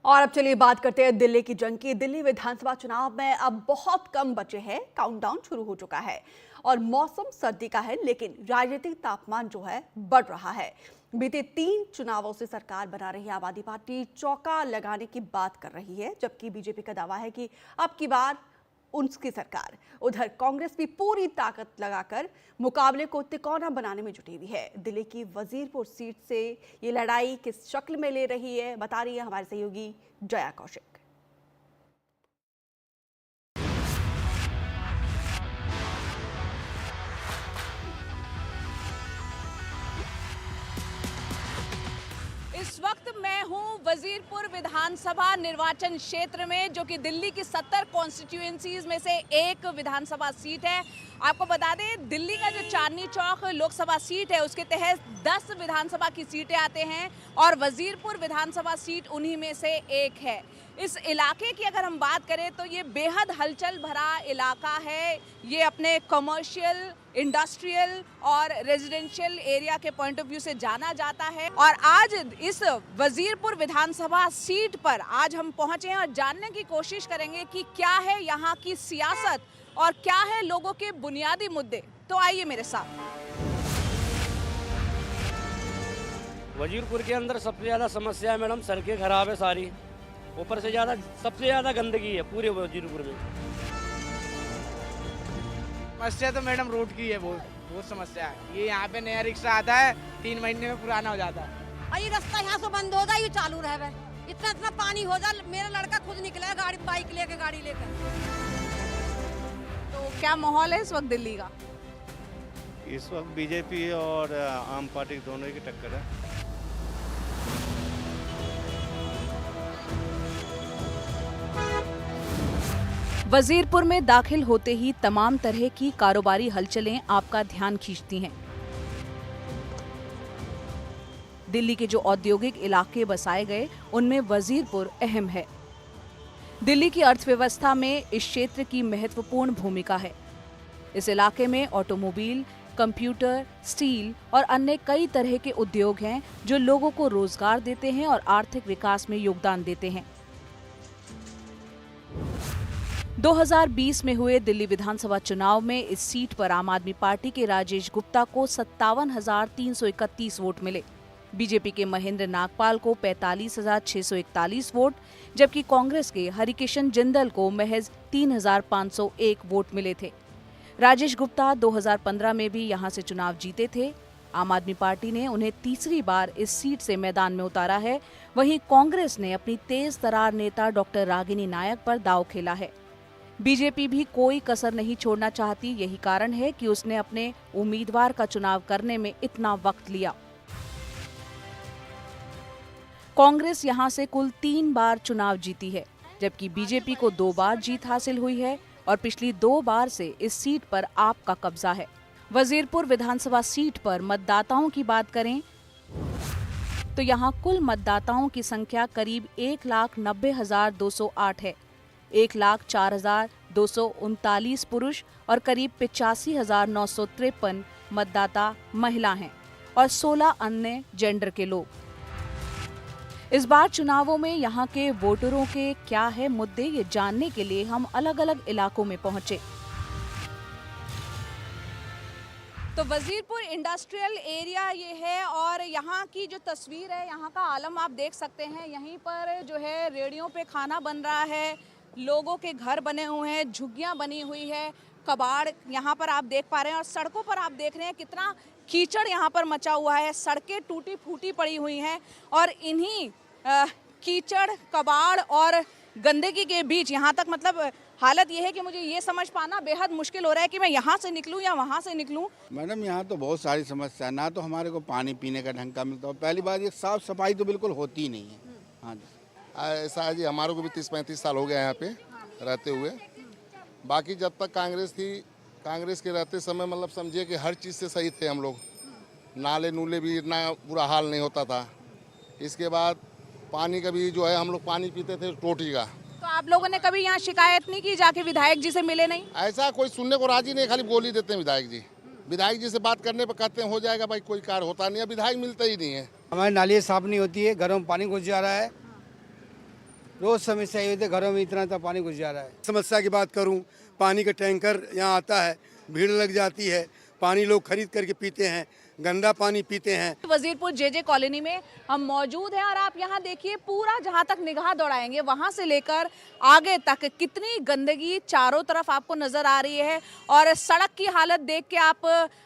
और अब चलिए बात करते हैं दिल्ली की जंग की। दिल्ली विधानसभा चुनाव में अब बहुत कम बचे हैं, काउंटडाउन शुरू हो चुका है और मौसम सर्दी का है, लेकिन राजनीतिक तापमान जो है बढ़ रहा है। बीते 3 चुनावों से सरकार बना रही आम आदमी पार्टी चौका लगाने की बात कर रही है, जबकि बीजेपी का दावा है कि अब की बार उनकी सरकार। उधर कांग्रेस भी पूरी ताकत लगाकर मुकाबले को तिकोना बनाने में जुटी हुई है। दिल्ली की वजीरपुर सीट से ये लड़ाई किस शक्ल में ले रही है, बता रही है हमारे सहयोगी जया कौशिक। इस वक्त मैं हूं वजीरपुर विधानसभा निर्वाचन क्षेत्र में, जो कि दिल्ली की 70 कॉन्स्टिट्यूएंसीज में से एक विधानसभा सीट है। आपको बता दें, दिल्ली का जो चांदनी चौक लोकसभा सीट है, उसके तहत 10 विधानसभा की सीटें आते हैं और वजीरपुर विधानसभा सीट उन्हीं में से एक है। इस इलाके की अगर हम बात करें तो ये बेहद हलचल भरा इलाका है। ये अपने कमर्शियल, इंडस्ट्रियल और रेजिडेंशियल एरिया के पॉइंट ऑफ व्यू से जाना जाता है। और आज इस वजीरपुर विधानसभा सीट पर आज हम पहुंचे हैं और जानने की कोशिश करेंगे कि क्या है यहाँ की सियासत और क्या है लोगों के बुनियादी मुद्दे। तो आइए मेरे साथ। वजीरपुर के अंदर सबसे ज़्यादा समस्या है मैडम, सड़कें खराब है सारी, ऊपर से सबसे ज़्यादा गंदगी है पूरे वजीरपुर में। समस्या तो मैडम रोड की है, बहुत समस्या है। ये यहाँ पे नया रिक्शा आता है 3 महीने में पुराना हो जाता है। और ये रास्ता यहाँ से बंद हो जाए, ये चालू रहे, इतना पानी हो जाए। मेरा लड़का खुद निकला गाड़ी बाइक लेके, गाड़ी लेकर। तो क्या माहौल है इस वक्त दिल्ली का? इस वक्त बीजेपी और आम पार्टी दोनों की टक्कर है। वजीरपुर में दाखिल होते ही तमाम तरह की कारोबारी हलचलें आपका ध्यान खींचती हैं। दिल्ली के जो औद्योगिक इलाके बसाए गए, उनमें वजीरपुर अहम है। दिल्ली की अर्थव्यवस्था में इस क्षेत्र की महत्वपूर्ण भूमिका है। इस इलाके में ऑटोमोबाइल, कंप्यूटर, स्टील और अन्य कई तरह के उद्योग हैं, जो लोगों को रोजगार देते हैं और आर्थिक विकास में योगदान देते हैं। 2020 में हुए दिल्ली विधानसभा चुनाव में इस सीट पर आम आदमी पार्टी के राजेश गुप्ता को 57,331 वोट मिले। बीजेपी के महेंद्र नागपाल को 45,641 वोट, जबकि कांग्रेस के हरिकिशन जिंदल को महज 3,501 वोट मिले थे। राजेश गुप्ता 2015 में भी यहां से चुनाव जीते थे। आम आदमी पार्टी ने उन्हें तीसरी बार इस सीट से मैदान में उतारा है। वहीं कांग्रेस ने अपनी तेज तरार नेता डॉक्टर रागिनी नायक पर दांव खेला है। बीजेपी भी कोई कसर नहीं छोड़ना चाहती। यही कारण है कि उसने अपने उम्मीदवार का चुनाव करने में इतना वक्त लिया। कांग्रेस यहां से कुल 3 बार चुनाव जीती है, जबकि बीजेपी को 2 बार जीत हासिल हुई है और पिछली 2 बार से इस सीट पर आप का कब्जा है। वजीरपुर विधानसभा सीट पर मतदाताओं की बात करें तो यहां कुल मतदाताओं की संख्या करीब 1,90,208 है। 1,04,239 पुरुष और करीब 85,953 मतदाता महिला हैं और 16 अन्य जेंडर के लोग। इस बार चुनावों में यहां के वोटरों के क्या है मुद्दे, ये जानने के लिए हम अलग अलग इलाकों में पहुंचे। तो वजीरपुर इंडस्ट्रियल एरिया ये है और यहाँ की जो तस्वीर है, यहाँ का आलम आप देख सकते हैं। यहीं पर जो है रेहड़ियों पे खाना बन रहा है, लोगों के घर बने हुए हैं, झुग्गियाँ बनी हुई है, कबाड़ यहाँ पर आप देख पा रहे हैं और सड़कों पर आप देख रहे हैं कितना कीचड़ यहाँ पर मचा हुआ है। सड़कें टूटी फूटी पड़ी हुई हैं और इन्हीं कीचड़, कबाड़ और गंदगी के बीच यहाँ तक मतलब हालत ये है कि मुझे ये समझ पाना बेहद मुश्किल हो रहा है कि मैं यहाँ से निकलूँ या वहाँ से निकलूँ। मैडम, यहाँ तो बहुत सारी समस्या है। ना तो हमारे को पानी पीने का ढंग का मिलता है, पहली बात ये साफ सफाई तो बिल्कुल होती ही नहीं है। हाँ जी, ऐसा है जी, हमारे को भी 30-35 साल हो गए यहाँ पे रहते हुए। बाकी जब तक कांग्रेस थी, कांग्रेस के रहते समय मतलब समझिए कि हर चीज़ से सही थे हम लोग। नाले नूले भी इतना बुरा हाल नहीं होता था। इसके बाद पानी का भी जो है, हम लोग पानी पीते थे टोटी का। तो आप लोगों ने कभी यहाँ शिकायत नहीं की, जाके विधायक जी से मिले नहीं? ऐसा कोई सुनने को राजी नहीं, खाली बोल ही देते हैं विधायक जी। विधायक जी से बात करने पर कहते हैं हो जाएगा भाई, कोई कार्य होता नहीं है। विधायक मिलते ही नहीं है। हमारी नाली साफ नहीं होती है, घरों में पानी घुस जा रहा है। रोज समस्या ये होती है, घरों में इतना पानी घुस जा रहा है। समस्या की बात करूं, पानी का टैंकर यहाँ आता है, भीड़ लग जाती है, पानी लोग खरीद करके पीते हैं, गंदा पानी पीते हैं। वजीरपुर जेजे कॉलोनी में हम मौजूद हैं और आप यहाँ देखिए पूरा जहाँ तक निगाह दौड़ाएंगे वहाँ से लेकर आगे तक कितनी गंदगी चारों तरफ आपको नजर आ रही है। और सड़क की हालत देख के आप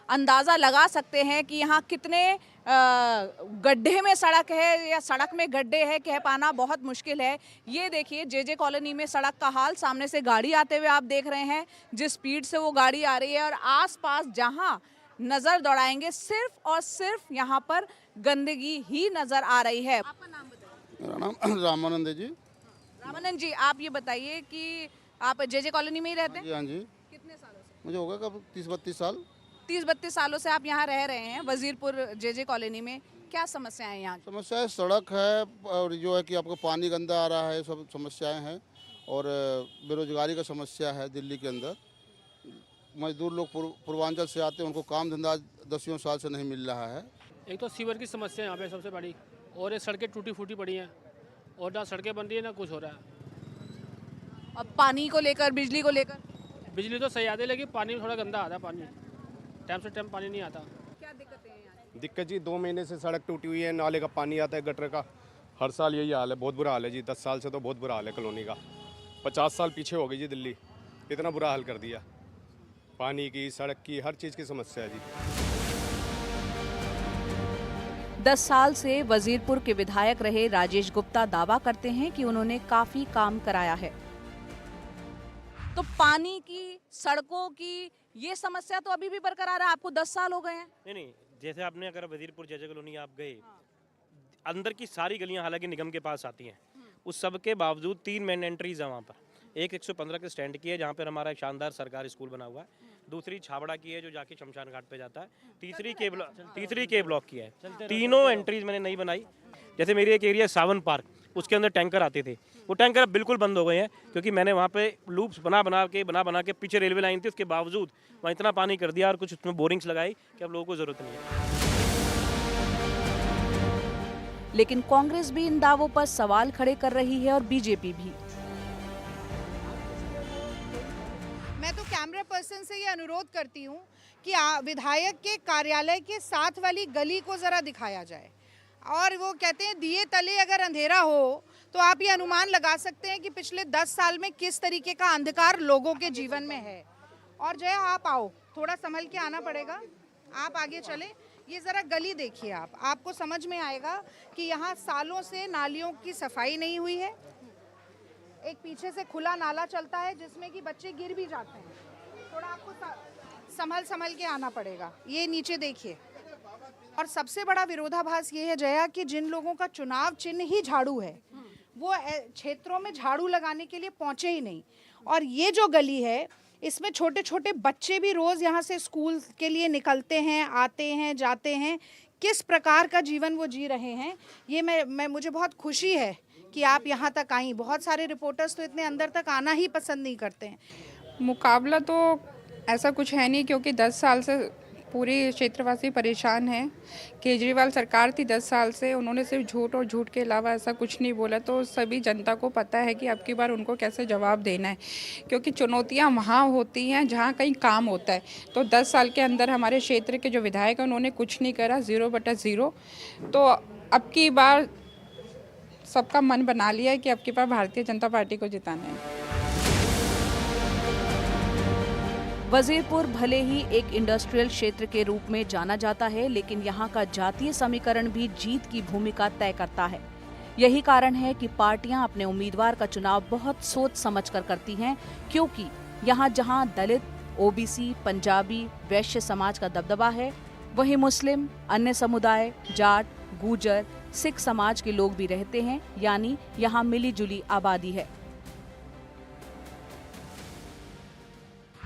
अंदाज़ा लगा सकते हैं कि यहाँ कितने गड्ढे में सड़क है या सड़क में गड्ढे है, कह पाना बहुत मुश्किल है। ये देखिए जेजे कॉलोनी में सड़क का हाल, सामने से गाड़ी आते हुए आप देख रहे हैं जिस स्पीड से वो गाड़ी आ रही है और आसपास जहां नजर दौड़ाएंगे सिर्फ और सिर्फ यहाँ पर गंदगी ही नजर आ रही है। आपका नाम बताइए। मेरा नाम रामानंद है जी। रामानंद जी, आप ये बताइए कि आप जेजे कॉलोनी में ही रहते हैं? हाँ जी। कितने सालों से? मुझे होगा कब 30-32 साल। 30-32 सालों से आप यहाँ रह रहे हैं वजीरपुर जेजे कॉलोनी में। क्या समस्याएं हैं यहाँ की? समस्या सड़क है और जो है कि आपको पानी गंदा आ रहा है, सब समस्याएं हैं। और बेरोजगारी का समस्या है दिल्ली के अंदर। मजदूर लोग पूर्वांचल से आते हैं, उनको काम धंधा 10 साल से नहीं मिल रहा है। एक तो सीवर की समस्या यहाँ पे सबसे बड़ी, और ये सड़कें टूटी फूटी पड़ी हैं और ना सड़कें बन रही है ना कुछ हो रहा है। अब पानी को लेकर, बिजली को लेकर? बिजली तो सही आती है लेकिन पानी थोड़ा गंदा आता है, पानी टाइम से टाइम पानी नहीं आता। क्या दिक्कतें हैं यहाँ? दिक्कत जी 2 महीने से सड़क टूटी हुई है, नाले का पानी आता है गटर का, हर साल यही हाल है। बहुत बुरा हाल है जी, 10 साल से तो बहुत बुरा हाल है कॉलोनी का। 50 साल पीछे हो गई जी दिल्ली, इतना बुरा हाल कर दिया। पानी की, सड़क की, हर चीज़ की समस्या है जी। 10 साल से वजीरपुर के विधायक रहे राजेश गुप्ता दावा करते हैं कि उन्होंने काफी काम कराया है। तो पानी की, सड़कों की ये समस्या तो अभी भी बरकरार है। आपको 10 साल हो गए हैं। नहीं, जैसे आपने अगर वजीरपुर जेजे कॉलोनी आप गए, अंदर की सारी गलियां हालांकि निगम के पास आती हैं, उस सब के बावजूद 3 मेन एंट्रीज है वहाँ पर। एक 115 के स्टैंड की है जहाँ पर हमारा एक शानदार सरकारी स्कूल बना हुआ है, दूसरी छाबड़ा की है जो जाके शमशान घाट पे जाता है, तीसरी के ब्लॉक की है। तीनों एंट्रीज मैंने नहीं बनाई। जैसे मेरी एक एरिया सावन पार्क, उसके अंदर टैंकर आते थे, वो टैंकर अब बिल्कुल बंद हो गए हैं क्योंकि मैंने वहाँ पे लूप्स बना के पीछे रेलवे लाइन थी, उसके बावजूद वहाँ इतना पानी कर दिया और कुछ उसमें बोरिंग्स लगाई कि अब लोगों को ज़रूरत नहीं है। लेकिन कांग्रेस भी इन दावों पर सवाल खड़े कर रही है और बीजेपी भी। मैं तो कैमरा पर्सन से ये अनुरोध करती हूँ कि विधायक के कार्यालय के साथ वाली गली को ज़रा दिखाया जाए। और वो कहते हैं दिए तले अगर अंधेरा हो, तो आप ये अनुमान लगा सकते हैं कि पिछले 10 साल में किस तरीके का अंधकार लोगों के जीवन में है। और जया, आप आओ, थोड़ा संभल के आना पड़ेगा, आप आगे चले। ये ज़रा गली देखिए, आपको समझ में आएगा कि यहाँ सालों से नालियों की सफाई नहीं हुई है। एक पीछे से खुला नाला चलता है जिसमें कि बच्चे गिर भी जाते हैं। थोड़ा आपको संभल के आना पड़ेगा। ये नीचे देखिए। और सबसे बड़ा विरोधाभास ये है जया कि जिन लोगों का चुनाव चिन्ह ही झाड़ू है, वो क्षेत्रों में झाड़ू लगाने के लिए पहुंचे ही नहीं। और ये जो गली है, इसमें छोटे छोटे बच्चे भी रोज़ यहाँ से स्कूल के लिए निकलते हैं, आते हैं, जाते हैं। किस प्रकार का जीवन वो जी रहे हैं, ये मुझे बहुत खुशी है कि आप यहाँ तक आई। बहुत सारे रिपोर्टर्स तो इतने अंदर तक आना ही पसंद नहीं करते हैं। मुकाबला तो ऐसा कुछ है नहीं, क्योंकि 10 साल से पूरे क्षेत्रवासी परेशान हैं। केजरीवाल सरकार थी 10 साल से, उन्होंने सिर्फ झूठ और झूठ के अलावा ऐसा कुछ नहीं बोला। तो सभी जनता को पता है कि अब की बार उनको कैसे जवाब देना है, क्योंकि चुनौतियां वहाँ होती हैं जहाँ कहीं काम होता है। तो 10 साल के अंदर हमारे क्षेत्र के जो विधायक हैं उन्होंने कुछ नहीं करा, 0/0। तो अब की बार सबका मन बना लिया है कि अब की बार भारतीय जनता पार्टी को जिताना है। वजीरपुर भले ही एक इंडस्ट्रियल क्षेत्र के रूप में जाना जाता है, लेकिन यहाँ का जातीय समीकरण भी जीत की भूमिका तय करता है। यही कारण है कि पार्टियां अपने उम्मीदवार का चुनाव बहुत सोच समझकर करती हैं, क्योंकि यहाँ जहाँ दलित, ओबीसी, पंजाबी, वैश्य समाज का दबदबा है, वहीं मुस्लिम, अन्य समुदाय, जाट, गुर्जर, सिख समाज के लोग भी रहते हैं। यानी यहाँ मिली जुली आबादी है।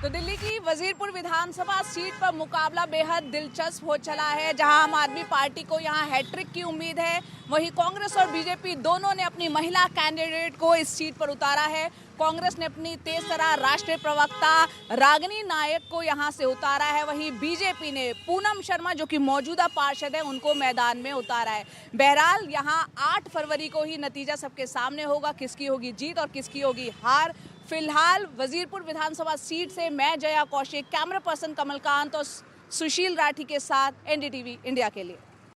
तो दिल्ली की वजीरपुर विधानसभा सीट पर मुकाबला बेहद दिलचस्प हो चला है, जहां आम आदमी पार्टी को यहां हैट्रिक की उम्मीद है। वहीं कांग्रेस और बीजेपी दोनों ने अपनी महिला कैंडिडेट को इस सीट पर उतारा है। कांग्रेस ने अपनी तेसरा राष्ट्रीय प्रवक्ता रागिनी नायक को यहां से उतारा है। वहीं बीजेपी ने पूनम शर्मा, जो कि मौजूदा पार्षद है, उनको मैदान में उतारा है। बहरहाल यहां 8 फरवरी को ही नतीजा सबके सामने होगा, किसकी होगी जीत और किसकी होगी हार। फिलहाल वजीरपुर विधानसभा सीट से मैं जया कौशिक, कैमरा पर्सन कमलकांत और सुशील राठी के साथ NDTV इंडिया के लिए।